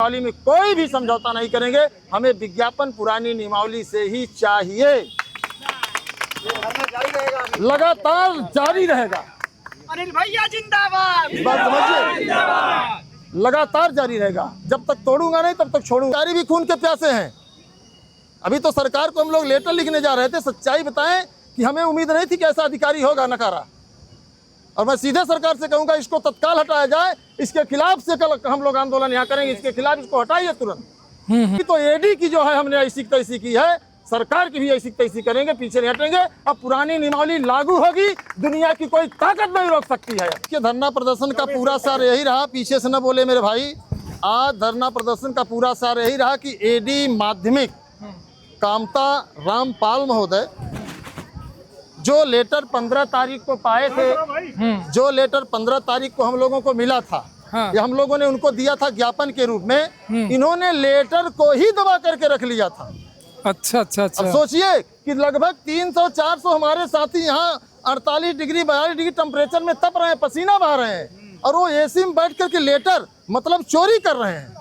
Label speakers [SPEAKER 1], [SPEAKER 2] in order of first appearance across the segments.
[SPEAKER 1] नियमावली में कोई भी समझौता नहीं करेंगे। हमें विज्ञापन पुरानी नियमावली से ही चाहिए, लगातार जारी रहेगा।
[SPEAKER 2] अनिल भैया जिंदाबाद।
[SPEAKER 1] इस बात समझिए, लगातार जारी रहेगा। जब तक तोड़ूंगा नहीं तब तक छोड़ूंगा। अधिकारी भी खून के प्यासे हैं। अभी तो सरकार को हम लोग लेटर लिखने जा रहे थे, सच्चाई बताएं कि हमें उम्मीद नहीं थी कि ऐसा अधिकारी होगा नकारा। और मैं सीधे सरकार से कहूंगा इसको तत्काल हटाया जाए। इसके खिलाफ से कल हम लोग आंदोलन यहाँ करेंगे, इसके खिलाफ इसको हटाइए तुरंत। तो एडी की जो है हमने ऐसी तैसी की है, सरकार की भी ऐसी तैसी करेंगे, पीछे नहीं हटेंगे। अब पुरानी नियमावली लागू होगी, दुनिया की कोई ताकत नहीं रोक सकती है। कि धरना प्रदर्शन का पूरा सार यही रहा, पीछे से न बोले मेरे भाई। आज धरना प्रदर्शन का पूरा सार यही रहा कि एडी माध्यमिक कामता रामपाल महोदय जो लेटर 15 तारीख को पाए थे, जो लेटर 15 तारीख को हम लोगों को मिला था, ये हम लोगों ने उनको दिया था ज्ञापन के रूप में। इन्होंने लेटर को ही दबा करके रख लिया था।
[SPEAKER 3] अच्छा अच्छा अच्छा।
[SPEAKER 1] अब सोचिए कि लगभग 300-400 हमारे साथी यहाँ 48 डिग्री 42 डिग्री टेम्परेचर में तप रहे हैं, पसीना बहा रहे हैं, और वो एसी में बैठ करके लेटर मतलब चोरी कर रहे हैं।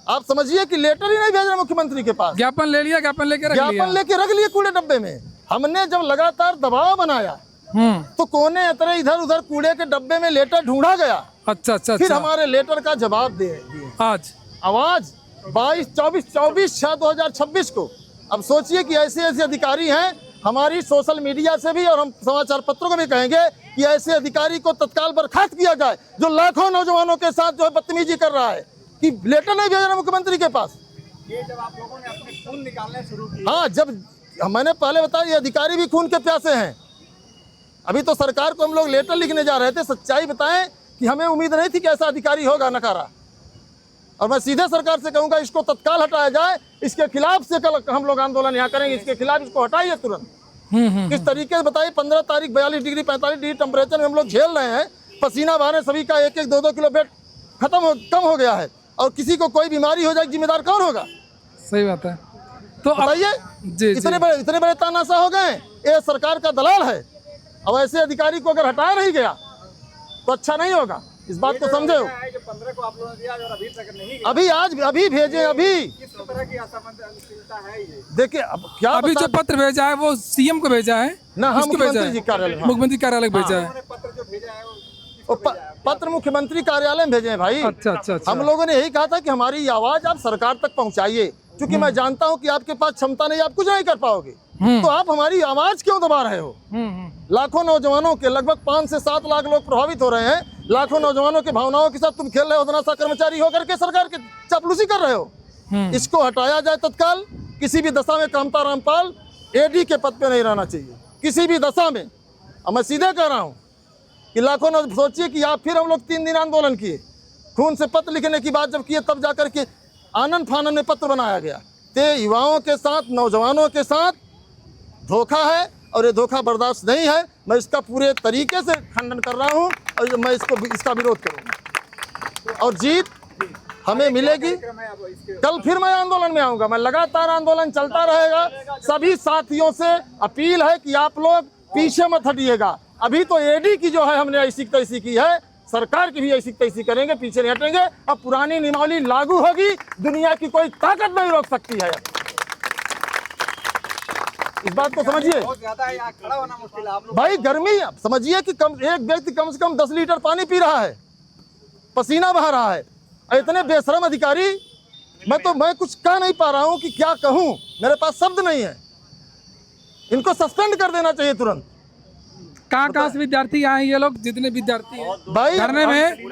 [SPEAKER 1] आप समझिए कि लेटर ही नहीं भेज रहे मुख्यमंत्री के पास।
[SPEAKER 3] ज्ञापन ले लिया, ज्ञापन लेके
[SPEAKER 1] रख लिया कूड़े डब्बे में। हमने जब लगातार दबाव बनाया तो कोने अतरे इधर उधर कूड़े के डब्बे में लेटर ढूंढा गया।
[SPEAKER 3] अच्छा अच्छा।
[SPEAKER 1] फिर हमारे लेटर का जवाब दिए
[SPEAKER 3] आज
[SPEAKER 1] आवाज 22-24-6-2026 को। अब सोचिए कि ऐसे ऐसे अधिकारी हैं। हमारी सोशल मीडिया से भी और हम समाचार पत्रों को भी कहेंगे कि ऐसे अधिकारी को तत्काल बर्खास्त किया जाए जो लाखों नौजवानों के साथ जो है बदतमीजी कर रहा है, कि लेटर नहीं भेज रहा मुख्यमंत्री के पास।
[SPEAKER 2] ये जब आप लोगों ने अपने खून निकालने शुरू किए,
[SPEAKER 1] हाँ, जब मैंने पहले बताया ये अधिकारी भी खून के प्यासे हैं। अभी तो सरकार को हम लोग लेटर लिखने जा रहे थे, सच्चाई बताएं कि हमें उम्मीद नहीं थी कि ऐसा अधिकारी होगा नकारा। और मैं सीधे सरकार से कहूंगा इसको तत्काल हटाया जाए। इसके खिलाफ से कल हम लोग आंदोलन यहाँ करेंगे, इसके खिलाफ इसको हटाइए तुरंत। किस तरीके से बताइए, 15 तारीख 42 डिग्री 45 डिग्री टेम्परेचर में हम लोग झेल रहे हैं, पसीना बहाने सभी का 1-1 2-2 किलो वेट कम हो गया है, और किसी को कोई बीमारी हो जाए जिम्मेदार कौन होगा?
[SPEAKER 3] सही बात है। तो
[SPEAKER 1] बताइए, इतने बड़े तानाशाह हो गए। ये सरकार का दलाल है। अब ऐसे अधिकारी को अगर हटाया नहीं गया तो अच्छा नहीं होगा। इस बात को समझे हो।
[SPEAKER 2] 15 को आप लोगों ने दिया और अभी तक नहीं,
[SPEAKER 1] अभी भेजे। अभी
[SPEAKER 2] किस तरह की असमंजसता है ये?
[SPEAKER 1] देखिए अब क्या
[SPEAKER 3] अभी जो पत्र भेजा है वो सीएम को भेजा है
[SPEAKER 1] ना, हम मुख्यमंत्री
[SPEAKER 3] कार्यालय भेजा है।
[SPEAKER 2] पत्र जो भेजा है
[SPEAKER 1] पत्र मुख्यमंत्री कार्यालय में भेजे हैं भाई।
[SPEAKER 3] अच्छा अच्छा अच्छा।
[SPEAKER 1] हम लोगों ने यही कहा था कि हमारी आवाज आप सरकार तक पहुंचाइए, क्योंकि मैं जानता हूं कि आपके पास क्षमता नहीं, आप कुछ नहीं कर पाओगे। तो आप हमारी आवाज क्यों दबा रहे हो? लाखों नौजवानों के लगभग 5 से 7 लाख लोग प्रभावित हो रहे हैं। लाखों नौजवानों के भावनाओं के साथ तुम खेल रहे हो, धनासा कर्मचारी होकर के सरकार के चापलूसी कर रहे हो। इसको हटाया जाए तत्काल। किसी भी दशा में कामता रामपाल एडी के पद पे नहीं रहना चाहिए, किसी भी दशा में। और मैं सीधे कह रहा हूँ कि लाखों ने सोचिए कि आप फिर हम लोग 3 दिन आंदोलन किए, खून से पत्र लिखने की बात जब किए तब जाकर के आनंद फानन में पत्र बनाया गया। ते युवाओं के साथ, नौजवानों के साथ धोखा है, और ये धोखा बर्दाश्त नहीं है। मैं इसका पूरे तरीके से खंडन कर रहा हूँ, और मैं इसका विरोध करूँगा, और जीत हमें मिलेगी। कल फिर मैं आंदोलन में आऊँगा। मैं लगातार आंदोलन चलता रहेगा। सभी साथियों से अपील है कि आप लोग पीछे मत हटिएगा। अभी तो एडी की जो है हमने ऐसी तैसी की है, सरकार की भी ऐसी तैसी करेंगे, पीछे नहीं हटेंगे। अब पुरानी नियमावली लागू होगी, दुनिया की कोई ताकत नहीं रोक सकती है। इस बात को समझिए।
[SPEAKER 2] बहुत ज्यादा है, यहाँ खड़ा होना मुश्किल है आप लोग।
[SPEAKER 1] भाई गर्मी, समझिए कि एक व्यक्ति कम से कम 10 लीटर पानी पी रहा है, पसीना बहा रहा है। इतने बेशरम अधिकारी, मैं कुछ कह नहीं पा रहा हूँ कि क्या कहूँ, मेरे पास शब्द नहीं है। इनको सस्पेंड कर देना चाहिए तुरंत।
[SPEAKER 3] कहाँ से विद्यार्थी आए ये लोग, जितने विद्यार्थी हैं
[SPEAKER 1] भाई
[SPEAKER 3] धरने में,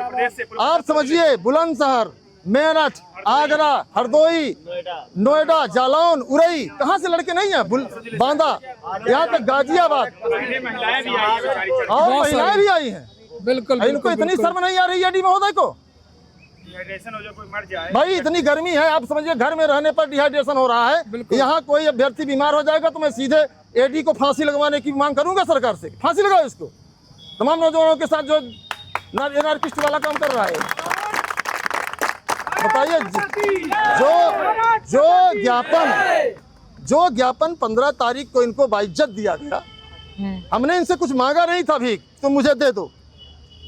[SPEAKER 1] आप समझिए बुलंदशहर, मेरठ, आगरा, हरदोई, नोएडा, जालौन, उरई, कहाँ से लड़के नहीं है, बांदा, यहाँ तक गाजियाबाद, और महिलाएं भी आई हैं।
[SPEAKER 3] बिल्कुल।
[SPEAKER 1] इनको इतनी शर्म नहीं आ रही है एडी महोदय को?
[SPEAKER 2] डिहाइड्रेशन हो जाए, कोई मर जाए।
[SPEAKER 1] भाई इतनी गर्मी है, आप समझिए घर में रहने पर डिहाइड्रेशन हो रहा है। यहाँ कोई अभ्यर्थी बीमार हो जाएगा तो मैं सीधे एडी को फांसी लगवाने की मांग करूंगा सरकार से। फांसी लगाओ इसको, तमाम नौजवानों के साथ जो एनार्किस्ट वाला काम कर रहा है। बताइए, जो ज्ञापन 15 तारीख को इनको बाइज्जत दिया गया, हमने इनसे कुछ मांगा नहीं था भीख, तुम मुझे दे दो।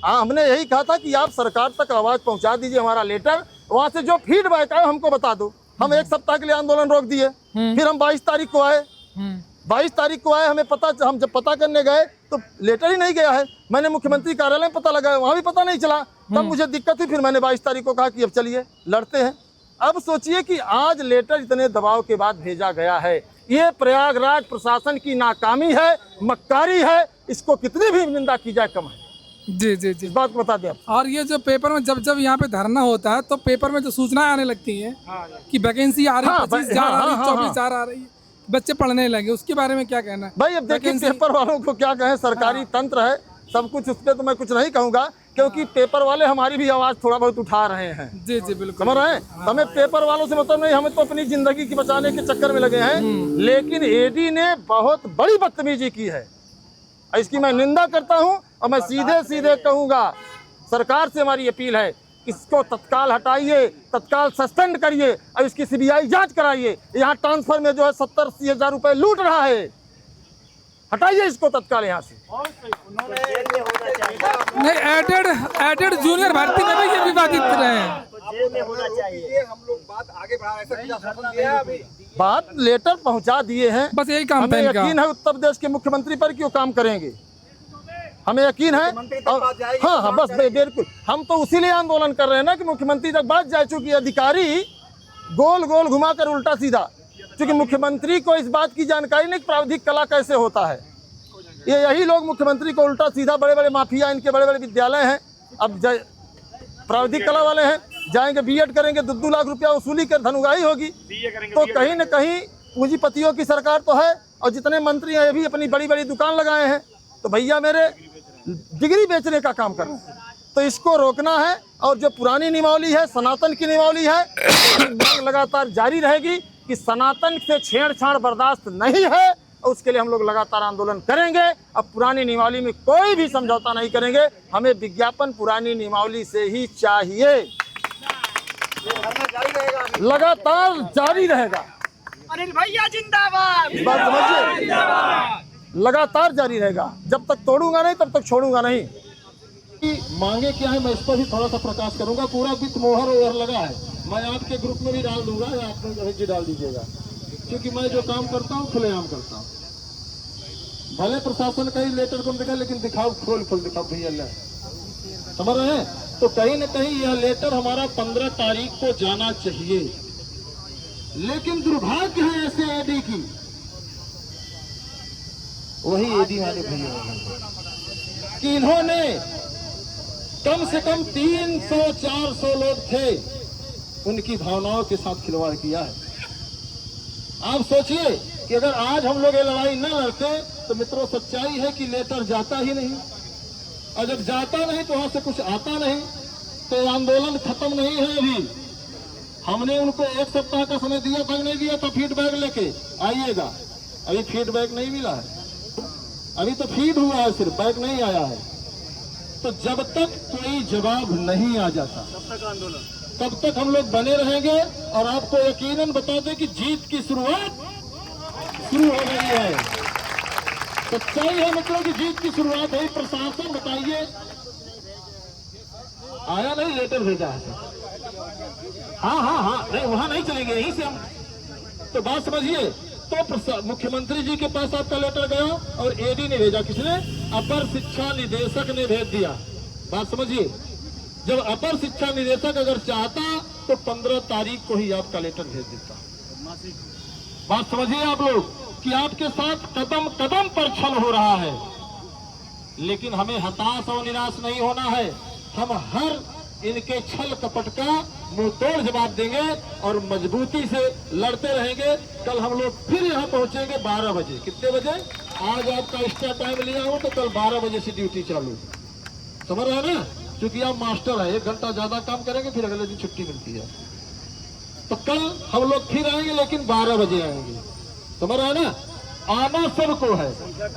[SPEAKER 1] हमने यही कहा था कि आप सरकार तक आवाज पहुंचा दीजिए, हमारा लेटर वहां से जो फीडबैक आए हमको बता दो। हम 1 सप्ताह के लिए आंदोलन रोक दिए, फिर हम 22 तारीख को आए। 22 तारीख को आए, हम जब पता करने गए तो लेटर ही नहीं गया है। मैंने मुख्यमंत्री कार्यालय में पता लगाया, वहां भी पता नहीं चला। तब मुझे दिक्कत हुई, फिर मैंने 22 तारीख को कहा कि अब चलिए लड़ते हैं। अब सोचिए कि आज लेटर इतने दबाव के बाद भेजा गया है। ये प्रयागराज प्रशासन की नाकामी है, मक्कारी है। इसको कितनी भी निंदा की जाए कम है।
[SPEAKER 3] जी जी जी।
[SPEAKER 1] इस बात को बता दें आप।
[SPEAKER 3] और ये जो पेपर में जब जब यहाँ पे धरना होता है तो पेपर में जो सूचनाएं आने लगती हैं कि वैकेंसी आ रही है, 25 आ रही है, 24 आ रही है, बच्चे पढ़ने लगे, उसके बारे में क्या कहना है?
[SPEAKER 1] भाई अब देखिए पेपर वालों को क्या कहें, सरकारी तंत्र है सब कुछ, उस पर तो मैं कुछ नहीं कहूँगा, क्योंकि पेपर वाले हमारी भी आवाज़ थोड़ा बहुत उठा रहे हैं।
[SPEAKER 3] जी जी बिल्कुल,
[SPEAKER 1] समझ रहे हैं। हमें पेपर वालों से मतलब नहीं, हमें तो अपनी जिंदगी की बचाने के चक्कर में लगे हैं। लेकिन एडी ने बहुत बड़ी बदतमीजी की है, इसकी मैं निंदा करता हूं। और मैं सीधे सीधे कहूंगा, सरकार से हमारी अपील है, इसको तत्काल हटाइए, तत्काल सस्पेंड करिए और इसकी CBI जांच कराइए। यहाँ ट्रांसफर में जो है 70-80 हज़ार रुपए लूट रहा है, हटाइए इसको तत्काल यहाँ से।
[SPEAKER 3] नहीं एडेड जूनियर भर्ती में भी ये विवादित रहे हैं।
[SPEAKER 2] हम लोग बात आगे बढ़ा, ऐसा कुछ आश्वासन दिया है अभी?
[SPEAKER 1] बात लेटर पहुंचा दिए हैं,
[SPEAKER 3] बस यही काम
[SPEAKER 1] हमें
[SPEAKER 3] था इनका।
[SPEAKER 1] यकीन है उत्तर प्रदेश के मुख्यमंत्री पर क्यों काम करेंगे, हमें यकीन है। और हाँ हाँ बस बिल्कुल, हम तो उसी लिए आंदोलन कर रहे हैं ना कि मुख्यमंत्री तक बात जाए। चूंकि अधिकारी गोल गोल घुमाकर उल्टा सीधा, क्योंकि मुख्यमंत्री को इस बात की जानकारी नहीं कि प्राविधिक कला कैसे होता है। ये यही लोग मुख्यमंत्री को उल्टा सीधा, बड़े बड़े माफिया, इनके बड़े बड़े विद्यालय हैं। अब प्राविधिक कला वाले हैं, जाएंगे B.Ed करेंगे, 2-2 लाख रुपया वसूली कर धनुगाही होगी। तो कहीं न कहीं पूंजीपतियों की सरकार तो है, और जितने मंत्री हैं ये भी अपनी बड़ी बड़ी दुकान लगाए हैं। तो भैया मेरे डिग्री बेचने का काम कर रहे हैं, तो इसको रोकना है। और जो पुरानी नियमावली है, सनातन की नियमावली है, मांग लगातार जारी रहेगी कि सनातन से छेड़छाड़ बर्दाश्त नहीं है, और उसके लिए हम लोग लगातार आंदोलन करेंगे। अब पुरानी नियमावली में कोई भी समझौता नहीं करेंगे, हमें विज्ञापन पुरानी नियमावली से ही चाहिए, लगातार जारी रहेगा।
[SPEAKER 2] अनिल भैया जिंदाबाद।
[SPEAKER 1] इस बात समझिए, लगातार जारी रहेगा, जब तक तोड़ूंगा नहीं तब तक छोड़ूंगा नहीं। मांगे क्या है मैं इस पर भी थोड़ा सा प्रकाश करूंगा। पूरा वित्त मोहर ओहर लगा है, मैं आपके ग्रुप में भी डाल दूंगा या आप लोग जी डाल दीजिएगा, क्योंकि मैं जो काम करता हूँ खुलेआम करता हूँ। भले प्रशासन का ही लेटर को दिखा, लेकिन दिखाओ, खोल खोल दिखाओ भैया, समझ रहे हैं। तो कहीं न कहीं यह लेटर हमारा 15 तारीख को जाना चाहिए, लेकिन दुर्भाग्य है ऐसे एडी की, वही एडी वाले भैया कि इन्होंने कम से कम 300-400 लोग थे, उनकी भावनाओं के साथ खिलवाड़ किया है। आप सोचिए कि अगर आज हम लोग ये लड़ाई न लड़ते तो मित्रों सच्चाई है कि लेटर जाता ही नहीं, और जब जाता नहीं तो वहां से कुछ आता नहीं, तो आंदोलन खत्म नहीं है। अभी हमने उनको 1 सप्ताह का समय दिया था, नहीं दिया था फीडबैक लेके आइएगा, अभी फीडबैक नहीं मिला है, अभी तो फीड हुआ है, सिर्फ बैक नहीं आया है। तो जब तक कोई जवाब नहीं आ जाता तब तक हम लोग बने रहेंगे। और आपको यकीनन बता दें कि जीत की शुरुआत शुरू हो गई है। सच्चाई है मित्रों की जीत की शुरुआत है। प्रशासन बताइए, आया नहीं लेटर भेजा है? हाँ नहीं, वहां नहीं चलेंगे, यहीं से हम। तो बात समझिए, तो मुख्यमंत्री जी के पास आपका लेटर गया और एडी ने भेजा, किसने? अपर शिक्षा निदेशक ने भेज दिया। बात समझिए, जब अपर शिक्षा निदेशक अगर चाहता तो 15 तारीख को ही आपका लेटर भेज देता। बात समझिए आप लोग कि आपके साथ कदम कदम पर छल हो रहा है, लेकिन हमें हताश और निराश नहीं होना है। हम हर इनके छल कपट का मुंह तोड़ जवाब देंगे और मजबूती से लड़ते रहेंगे। कल हम लोग फिर यहाँ पहुंचेंगे 12 बजे। कितने बजे? आज आपका एक्स्ट्रा टाइम लिया हो तो कल 12 बजे से ड्यूटी चालू, समझ रहे हैं ना? क्योंकि आप मास्टर है, 1 घंटा ज्यादा काम करेंगे, फिर अगले दिन छुट्टी मिलती है। तो कल हम लोग फिर आएंगे, लेकिन 12 बजे आएंगे, समझ रहे हैं ना? आना सबको है।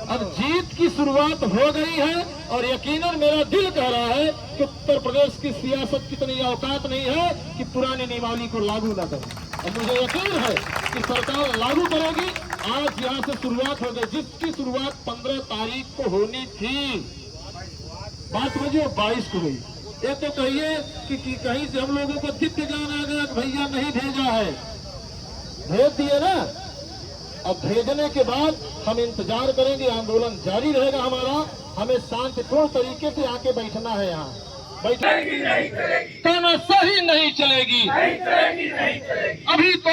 [SPEAKER 1] अब जीत की शुरुआत हो गई है, और यकीनन मेरा दिल कह रहा है कि उत्तर प्रदेश की सियासत की इतनी औकात नहीं है कि पुरानी नियमावली को लागू न करे। और मुझे यकीन है कि सरकार लागू करेगी। आज यहाँ से शुरुआत हो गई, जिसकी शुरुआत 15 तारीख को होनी थी, बात समझिए 22 को हुई।
[SPEAKER 4] ये तो कहिए कि कहीं से हम लोगों को दिव्य ज्ञान आ गया कि भैया नहीं भेजा है, भेज दिए ना। अब भेजने के बाद हम इंतजार करेंगे, आंदोलन जारी रहेगा हमारा। हमें शांतिपूर्ण तरीके से आके बैठना है, यहाँ बैठेगी, सही नहीं चलेगी, अभी तो